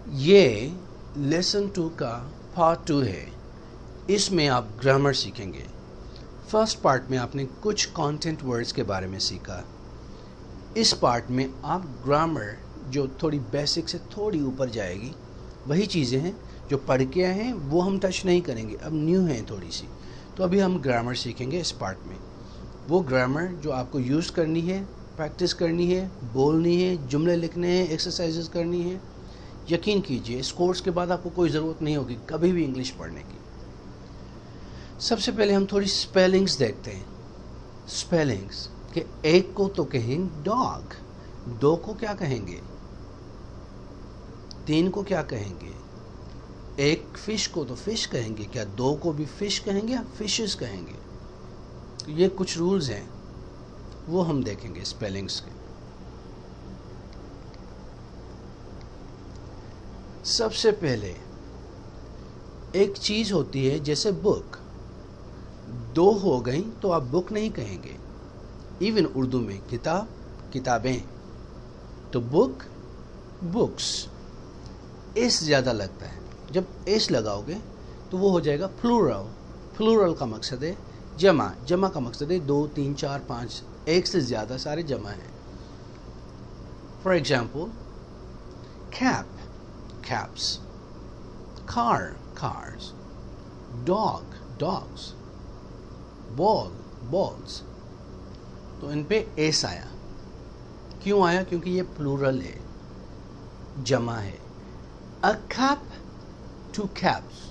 یہ لیسن 2 کا پارٹ 2 ہے. اس میں آپ گرامر سیکھیں گے. فرسٹ پارٹ میں آپ نے کچھ کانٹینٹ ورڈز کے بارے میں سیکھا. اس پارٹ میں آپ گرامر جو تھوڑی بیسک سے تھوڑی اوپر جائے گی وہی چیزیں ہیں جو پڑھ کے آئے ہیں وہ ہم ٹچ نہیں کریں گے, اب نیو ہیں تھوڑی سی. تو ابھی ہم گرامر سیکھیں گے اس پارٹ میں. وہ گرامر جو آپ کو یوز کرنی ہے, پریکٹس کرنی ہے, بولنی ہے, جملے لکھنے ہیں, ایکسرسائزز کرنی ہے. یقین کیجئے اس کورس کے بعد آپ کو کوئی ضرورت نہیں ہوگی کبھی بھی انگلش پڑھنے کی. سب سے پہلے ہم تھوڑی سپیلنگز دیکھتے ہیں. سپیلنگز کہ ایک کو تو کہیں ڈاگ, دو کو کیا کہیں گے, تین کو کیا کہیں گے, ایک فش کو تو فش کہیں گے, کیا دو کو بھی فش کہیں گے یا فشز کہیں گے. یہ کچھ رولز ہیں وہ ہم دیکھیں گے سپیلنگز کے. سب سے پہلے ایک چیز ہوتی ہے جیسے بک, دو ہو گئیں تو آپ بک نہیں کہیں گے. ایون اردو میں کتاب, کتابیں, تو بک, بکس. ایس زیادہ لگتا ہے, جب ایس لگاؤ گے تو وہ ہو جائے گا پلورل. پلورل کا مقصد ہے جمع, جمع کا مقصد ہے 2 3 4 5, ایک سے زیادہ سارے جمع ہیں. For example cap, caps, car, cars, dog, dogs, ball, balls. تو ان پہ ایس آیا. کیوں آیا؟ کیونکہ یہ پلورل ہے, جمع ہے. A cap, 2 caps.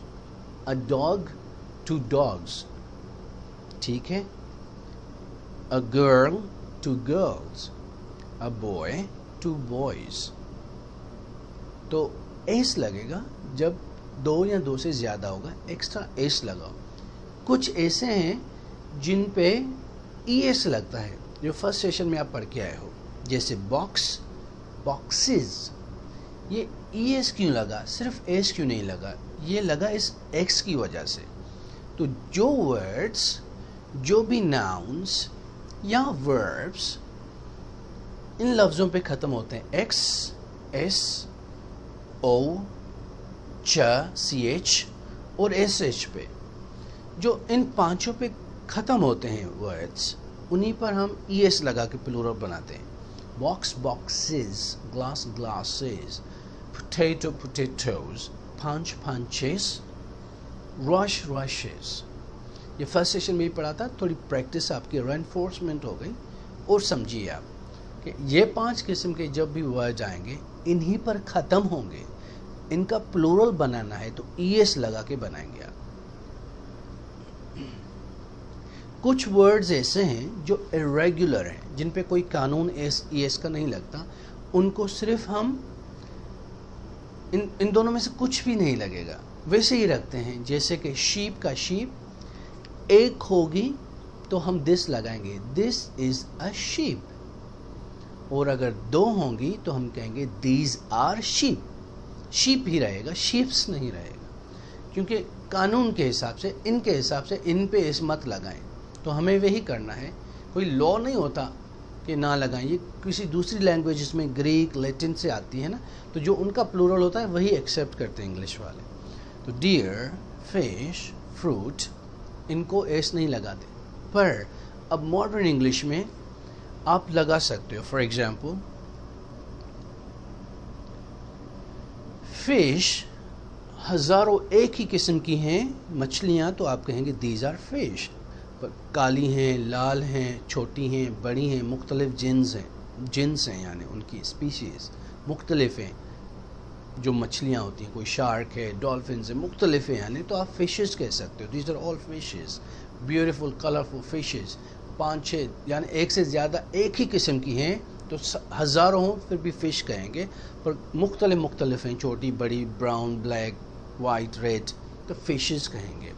A dog, 2 dogs. ٹھیک ہے. A girl, 2 girls. A boy, 2 boys. تو ایس لگے گا جب 2 یا 2 سے زیادہ ہوگا, ایکسٹرا ایس لگاؤ. کچھ ایسے ہیں جن پہ ای ایس لگتا ہے جو فرسٹ سیشن میں آپ پڑھ کے آئے ہو, جیسے باکس, باکسز. یہ ای ایس کیوں لگا, صرف ایس کیوں نہیں لگا, یہ لگا اس ایکس کی وجہ سے. تو جو ورڈز, جو بھی ناؤنس یا وربس ان لفظوں پہ ختم ہوتے ہیں, ایکس, ایس, او, چ, سی ایچ اور ایس ایچ پہ, جو ان پانچوں پہ ختم ہوتے ہیں ورڈز, انہی پر ہم ای ایس لگا کے پلورل بناتے ہیں. Box, boxes, glass, glasses, potato, potatoes, punch, punches, rush, rushes. یہ فرسٹ سیشن میں ہی پڑھا تھا. تھوڑی پریکٹس آپ کی رینفورسمنٹ ہو گئی. اور سمجھیے آپ کہ یہ 5 قسم کے جب بھی ورڈ آئیں گے انہی پر ختم ہوں گے. ان کا پلورل بنانا ہے تو ای ایس لگا کے بنائیں گے آپ. کچھ ورڈز ایسے ہیں جو irregular ہیں, جن پہ کوئی قانون ایس ای ایس کا نہیں لگتا. ان کو صرف ہم ان دونوں میں سے کچھ بھی نہیں لگے گا, ویسے ہی رکھتے ہیں. جیسے کہ شیپ کا شیپ, ایک ہوگی تو ہم دس لگائیں گے, دس از اے شیپ. اور اگر 2 ہوں گی تو ہم کہیں گے دیز آر شیپ. شیپ ہی رہے گا, شیپس نہیں رہے گا. کیونکہ قانون کے حساب سے, ان کے حساب سے ان پہ اس مت لگائیں. تو ہمیں وہی کرنا ہے. کوئی لا نہیں ہوتا کہ نہ لگائیں. یہ کسی دوسری لینگویج جس میں گریک, لیٹن سے آتی ہے نا, تو جو ان کا پلورل ہوتا ہے وہی ایکسیپٹ کرتے ہیں انگلش والے. تو ڈیئر, فش, فروٹ, ان کو ایس نہیں لگاتے. پر اب ماڈرن انگلش میں آپ لگا سکتے ہو. فار ایگزامپل فش, ہزاروں ایک ہی قسم کی ہیں مچھلیاں, تو آپ کہیں گے دیز آر فش. کالی ہیں, لال ہیں, چھوٹی ہیں, بڑی ہیں, مختلف جنس ہیں, یعنی ان کی اسپیشیز مختلف ہیں. جو مچھلیاں ہوتی ہیں, کوئی شارک ہے, ڈولفنز ہیں, مختلف ہیں, یعنی تو آپ فشز کہہ سکتے ہو. These are all fishes, beautiful colourful fishes. 5-6 یعنی ایک سے زیادہ ایک ہی قسم کی ہیں تو ہزاروں ہوں پھر بھی فش کہیں گے, پر مختلف ہیں, چھوٹی, بڑی, براؤن, بلیک, وائٹ, ریڈ, تو فشز کہیں گے.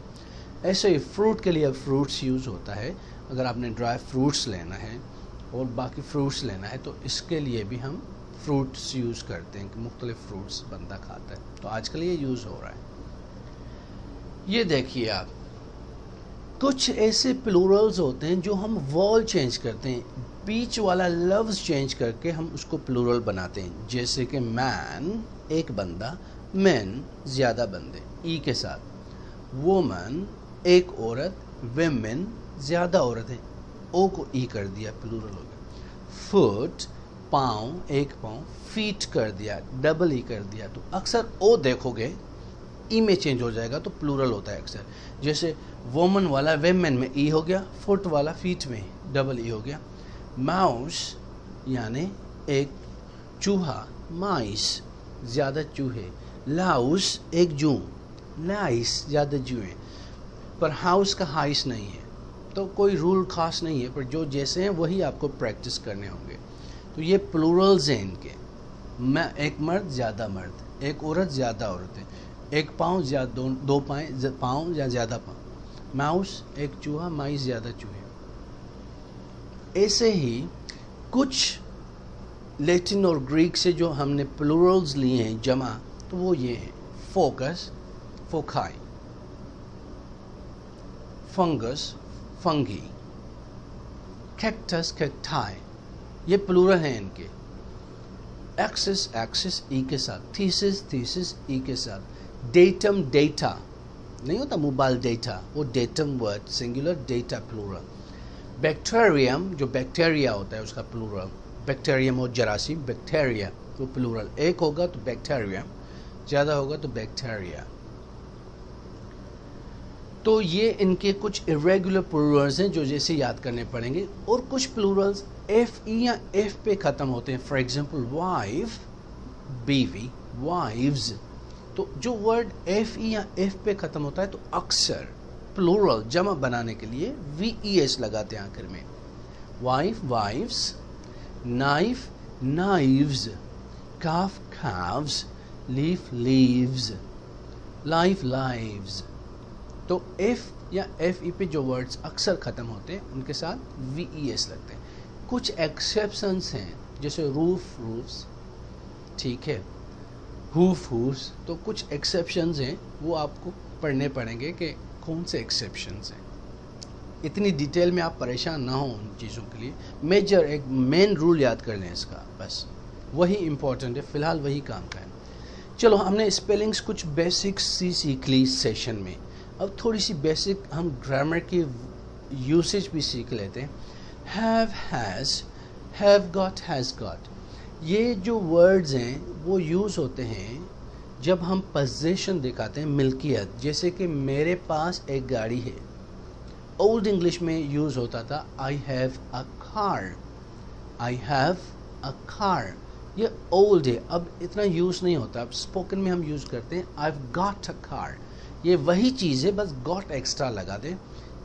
ایسے ہی فروٹ کے لیے اب فروٹس یوز ہوتا ہے. اگر آپ نے ڈرائی فروٹس لینا ہے اور باقی فروٹس لینا ہے تو اس کے لیے بھی ہم فروٹس یوز کرتے ہیں کہ مختلف فروٹس بندہ کھاتا ہے. تو آج کل یہ یوز ہو رہا ہے. یہ دیکھیے آپ, کچھ ایسے پلورلز ہوتے ہیں جو ہم وال چینج کرتے ہیں. بیچ والا لفظ چینج کر کے ہم اس کو پلورل بناتے ہیں. جیسے کہ مین ایک بندہ, مین زیادہ بندے ای کے ساتھ. وومن ایک عورت, ویمن زیادہ عورتیں, او کو ای کر دیا, پلورل ہو گیا. فٹ پاؤں ایک پاؤں, فیٹ کر دیا, ڈبل ای کر دیا. تو اکثر او دیکھو گے ای میں چینج ہو جائے گا تو پلورل ہوتا ہے اکثر. جیسے وومن والا ویمن میں ای ہو گیا, فٹ والا فیٹ میں ڈبل ای ہو گیا. ماؤس یعنی ایک چوہا, مائس زیادہ چوہے. لاؤس ایک جوں, لائس زیادہ جوئیں. پر ہاؤس کا ہائس نہیں ہے, تو کوئی رول خاص نہیں ہے, پر جو جیسے ہیں وہی آپ کو پریکٹس کرنے ہوں گے. تو یہ پلورلز ہیں ان کے. میں ایک مرد زیادہ مرد, ایک عورت زیادہ عورتیں, ایک پاؤں زیادہ دو پاؤں یا زیادہ پاؤں. ماؤس ایک چوہا, مائس زیادہ چوہے. ایسے ہی کچھ لیٹن اور گریک سے جو ہم نے پلورلز لیے ہیں جمع, تو وہ یہ ہیں. فوکس فوکائی, فنگس فنگی, کیکٹس کیکٹائی, یہ پلورل ہیں ان کے. ایکسس ایکسس ای کے ساتھ, تھیسس تھیسس ای کے ساتھ. ڈیٹم ڈیٹا نہیں ہوتا موبائل ڈیٹا, وہ datum word singular, data plural. Bacterium جو بیکٹیریا ہوتا ہے اس کا پلورل. بیکٹیریم اور جراثیم, بیکٹیریا وہ پلورل. ایک ہوگا تو بیکٹیریم, زیادہ ہوگا تو بیکٹیریا. تو یہ ان کے کچھ irregular plurals ہیں جو جیسے یاد کرنے پڑیں گے. اور کچھ plurals ایف ای یا ایف پہ ختم ہوتے ہیں. فار ایگزامپل وائف بیوی, وائفز. تو جو ورڈ ایف ای یا ایف پہ ختم ہوتا ہے تو اکثر پلورل جمع بنانے کے لیے وی ای ایس لگاتے ہیں آخر میں. وائف وائفز, نائف نائفز, کاف کافز, لیف لیوز, لائف لائفز. تو ایف یا ایف ای پہ جو ورڈز اکثر ختم ہوتے ہیں ان کے ساتھ وی ای ایس لگتے ہیں. کچھ ایکسیپشنس ہیں جیسے روف روفس, ٹھیک ہے, ہوف ہوفس. تو کچھ ایکسیپشنز ہیں وہ آپ کو پڑھنے پڑیں گے کہ کون سے ایکسیپشنز ہیں. اتنی ڈیٹیل میں آپ پریشان نہ ہوں ان چیزوں کے لیے. میجر ایک مین رول یاد کر لیں اس کا, بس وہی امپورٹنٹ ہے, فی الحال وہی کام کریں. چلو ہم نے اسپیلنگس کچھ بیسکس سی سیکھ لی سیشن میں. اب تھوڑی سی بیسک ہم گرامر کی یوسیج بھی سیکھ لیتے ہیں. Have has, have got has got, یہ جو ورڈز ہیں وہ یوز ہوتے ہیں جب ہم پوزیشن دکھاتے ہیں, ملکیت. جیسے کہ میرے پاس ایک گاڑی ہے. اولڈ انگلش میں یوز ہوتا تھا I have a car, I have a کار. یہ اولڈ ہے, اب اتنا یوز نہیں ہوتا. اب اسپوکن میں ہم یوز کرتے ہیں آئی ہیو گاٹ اے کار. یہ وہی چیز ہے, بس گاٹ ایکسٹرا لگا دیں.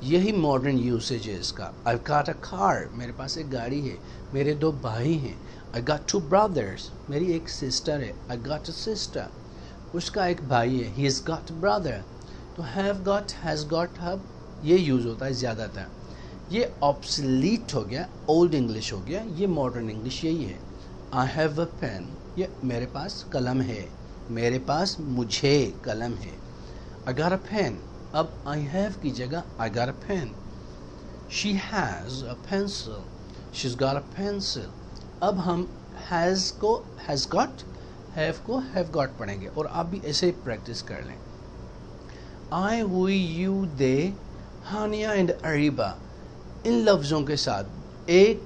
یہی ماڈرن یوسیج ہے اس کا. آئی ہیو گاٹ اے کار, میرے پاس ایک گاڑی ہے. میرے 2 بھائی ہیں. آئی گاٹ 2 brothers, میری ایک سسٹر ہے. آئی گاٹ اے سسٹر, اس کا ایک بھائی ہے. ہی از گاٹ اے برادر. تو ہیو گاٹ ہیز گاٹ اب یہ یوز ہوتا ہے زیادہ تر. یہ آبسلیٹ ہو گیا, اولڈ انگلش ہو گیا. یہ ماڈرن انگلش یہی ہے. آئی ہیو اے پین, یہ میرے پاس قلم ہے, میرے پاس مجھے قلم ہے. I got a pen, اب I have کی جگہ I got a pen. She has a pencil, she's got a pencil. اب ہم has کو has got, have کو have got پڑھیں گے, اور آپ بھی ایسے ہی پریکٹس کر لیں. I, we, you, they, Hania and Ariba, ان لفظوں کے ساتھ ایک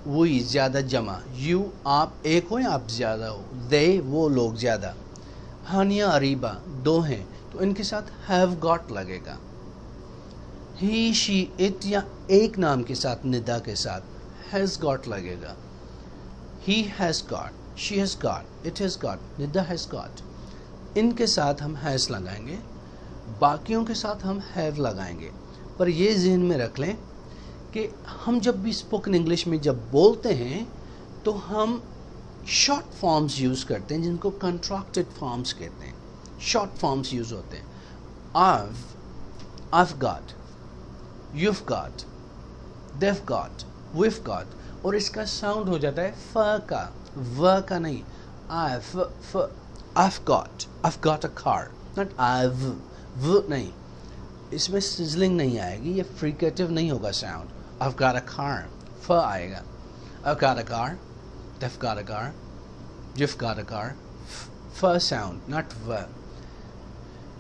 وہی زیادہ جمع, you آپ ایک ہو یا آپ زیادہ ہو, they وہ لوگ زیادہ, ہانیہ اریبا 2 ہیں تو ان کے ساتھ have got لگے گا. he she it یا ایک نام کے ساتھ ندا کے ساتھ has got لگے گا. he has got, she has got, it has got, Nida has got. ان کے ساتھ ہم has لگائیں گے, باقیوں کے ساتھ ہم have لگائیں گے. پر یہ ذہن میں رکھ لیں کہ ہم جب بھی اسپوکن انگلش میں جب بولتے ہیں تو ہم شارٹ فارمز یوز کرتے ہیں جن کو کنٹریکٹڈ فارمز کہتے ہیں. شارٹ فارمز یوز ہوتے ہیں. I've got, you've got, they've got, we've got, اور اس کا ساؤنڈ ہو جاتا ہے ف کا, و کا نہیں. I've got a car, not I've, و نہیں. اس میں سزلنگ نہیں آئے گی, یہ فریکیٹو نہیں ہوگا sound. I've got a car, ف آئے گا. I've got a car, they've got a car, you've got a car. F sound, not v.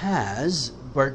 has, but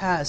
has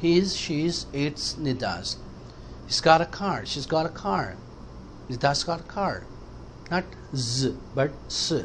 He's, she's, it's, Nidas. He's got a car, she's got a car, Nidas got a car. Not z, but s.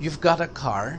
you've got a car,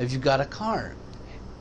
have you got a car,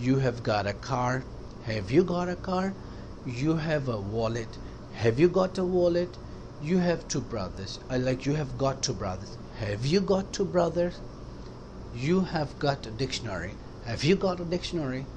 you have got a car, have you got a car, you have a wallet, have you got a wallet, you have two brothers, I like you have got two brothers, have you got two brothers, you have got a dictionary, have you got a dictionary,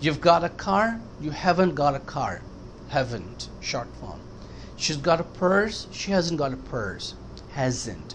You've got a car, you haven't got a car, haven't, short form. She's got a purse, she hasn't got a purse, hasn't.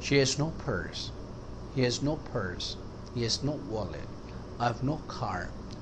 She has no purse, he has no purse, he has no wallet, I have no car.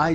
I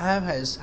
have, has,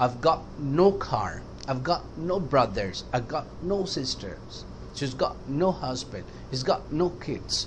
I've got no car, I've got no brothers, I've got no sisters, she's got no husband, he's got no kids.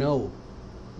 no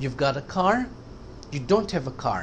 You've got a car, you don't have a car.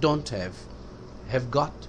Don't have got,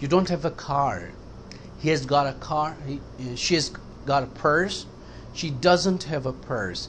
You don't have a car, he has got a car, she has got a purse, she doesn't have a purse.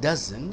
doesn't,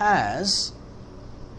has,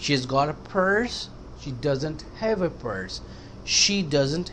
She has got a purse, she doesn't have a purse. She doesn't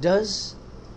does,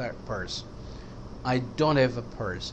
a purse, I don't have a purse.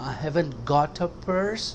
I haven't got a purse,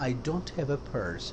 I don't have a purse.